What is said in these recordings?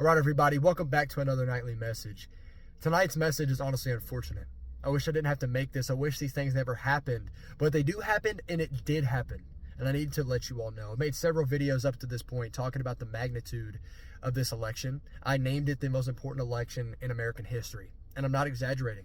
All right, everybody, welcome back to another nightly message. Tonight's message is honestly unfortunate. I wish I didn't have to make this. I wish these things never happened, but they do happen, and it did happen. And I need to let you all know. I made several videos up to this point talking about the magnitude of this election. I named it the most important election in American history, and I'm not exaggerating.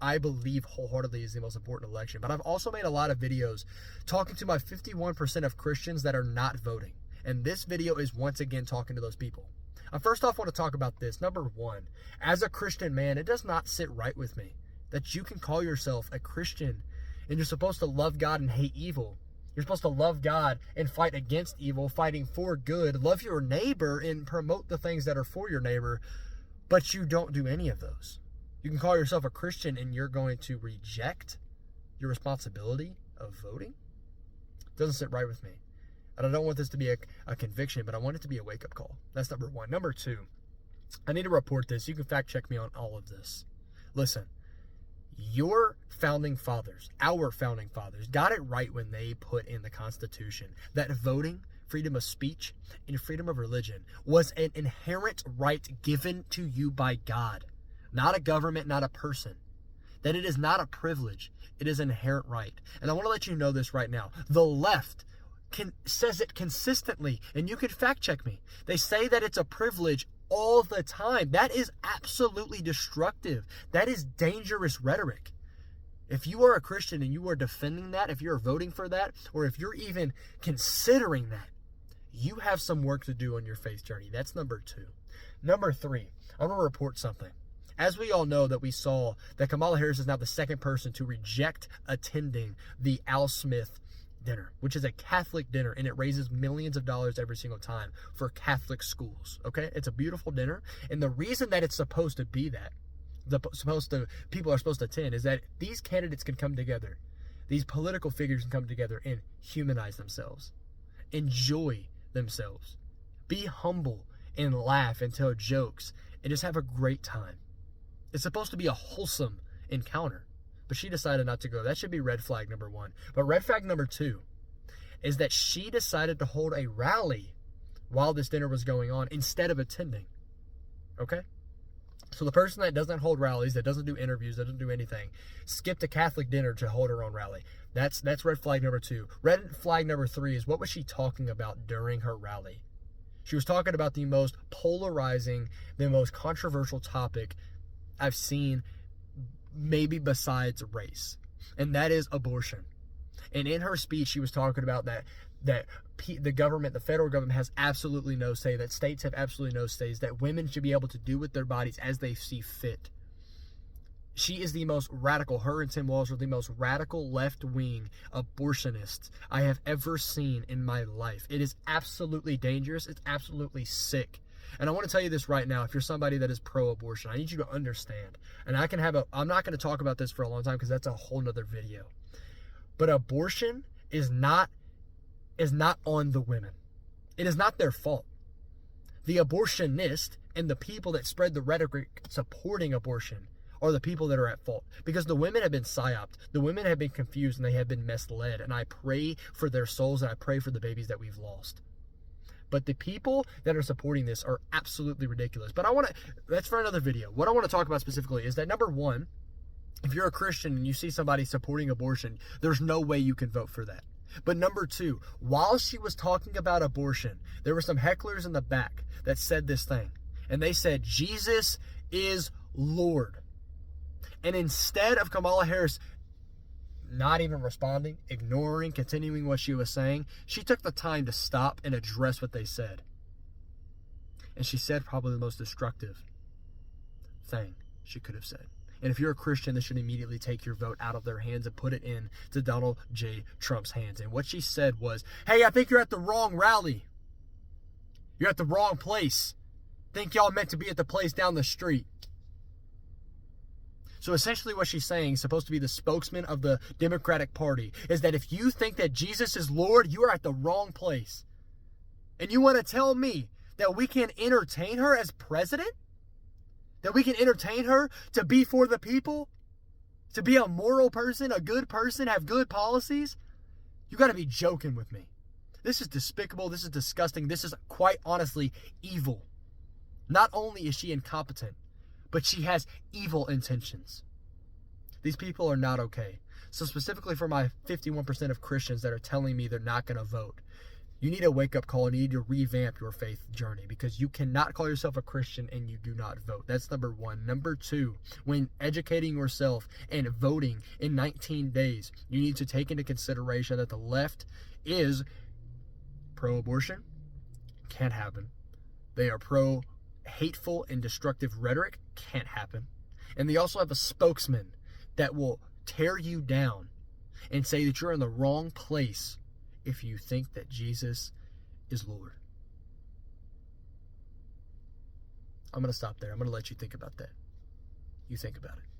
I believe wholeheartedly is the most important election. But I've also made a lot of videos talking to my 51% of Christians that are not voting. And this video is once again talking to those people. I first off want to talk about this. Number one, as a Christian man, it does not sit right with me that you can call yourself a Christian and you're supposed to love God and hate evil. You're supposed to love God and fight against evil, fighting for good, love your neighbor and promote the things that are for your neighbor, but you don't do any of those. You can call yourself a Christian and you're going to reject your responsibility of voting? It doesn't sit right with me. And I don't want this to be a conviction, but I want it to be a wake-up call. That's number one. Number two, I need to report this. You can fact check me on all of this. Listen, your founding fathers, our founding fathers, got it right when they put in the Constitution that voting, freedom of speech, and freedom of religion was an inherent right given to you by God. Not a government, not a person. That it is not a privilege. It is an inherent right. And I want to let you know this right now. The left says it consistently, and you can fact check me. They say that it's a privilege all the time. That is absolutely destructive. That is dangerous rhetoric. If you are a Christian and you are defending that, if you're voting for that, or if you're even considering that, you have some work to do on your faith journey. That's number two. Number three, I want to report something. As we all know that we saw that Kamala Harris is now the second person to reject attending the Al Smith dinner, which is a Catholic dinner, and it raises millions of dollars every single time for Catholic schools. Okay, it's a beautiful dinner, and the reason that it's supposed to be that people are supposed to attend is that these candidates can come together, these political figures can come together and humanize themselves, enjoy themselves, be humble, and laugh and tell jokes, and just have a great time. It's supposed to be a wholesome encounter. But she decided not to go. That should be red flag number one. But red flag number two is that she decided to hold a rally while this dinner was going on instead of attending. Okay? So the person that doesn't hold rallies, that doesn't do interviews, that doesn't do anything, skipped a Catholic dinner to hold her own rally. That's red flag number two. Red flag number three is, what was she talking about during her rally? She was talking about the most polarizing, the most controversial topic I've seen, maybe besides race, and that is abortion. And in her speech, she was talking about that the government, the federal government, has absolutely no say, that states have absolutely no say, that women should be able to do with their bodies as they see fit. She is the most radical, her and Tim Walz are the most radical left-wing abortionists I have ever seen in my life. It is absolutely dangerous. It's absolutely sick. And I want to tell you this right now, if you're somebody that is pro-abortion, I need you to understand. And I'm not going to talk about this for a long time because that's a whole nother video. But abortion is not on the women. It is not their fault. The abortionist and the people that spread the rhetoric supporting abortion are the people that are at fault. Because the women have been psyoped. The women have been confused and they have been misled. And I pray for their souls and I pray for the babies that we've lost. But the people that are supporting this are absolutely ridiculous. But that's for another video. What I want to talk about specifically is that, number one, if you're a Christian and you see somebody supporting abortion, there's no way you can vote for that. But number two, while she was talking about abortion, there were some hecklers in the back that said this thing. And they said, Jesus is Lord. And instead of Kamala Harris not even responding, ignoring, continuing what she was saying, she took the time to stop and address what they said. And she said probably the most destructive thing she could have said. And if you're a Christian, this should immediately take your vote out of their hands and put it in to Donald J. Trump's hands. And what she said was, hey, I think you're at the wrong rally. You're at the wrong place. Think y'all meant to be at the place down the street. So essentially what she's saying, supposed to be the spokesman of the Democratic Party, is that if you think that Jesus is Lord, you are at the wrong place. And you want to tell me that we can entertain her as president? That we can entertain her to be for the people? To be a moral person, a good person, have good policies? You got to be joking with me. This is despicable. This is disgusting. This is quite honestly evil. Not only is she incompetent, but she has evil intentions. These people are not okay. So specifically for my 51% of Christians that are telling me they're not going to vote, you need a wake-up call and you need to revamp your faith journey, because you cannot call yourself a Christian and you do not vote. That's number one. Number two, when educating yourself and voting in 19 days, you need to take into consideration that the left is pro-abortion. Can't happen. They are pro-hateful and destructive rhetoric. Can't happen. And they also have a spokesman that will tear you down and say that you're in the wrong place if you think that Jesus is Lord. I'm going to stop there. I'm going to let you think about that. You think about it.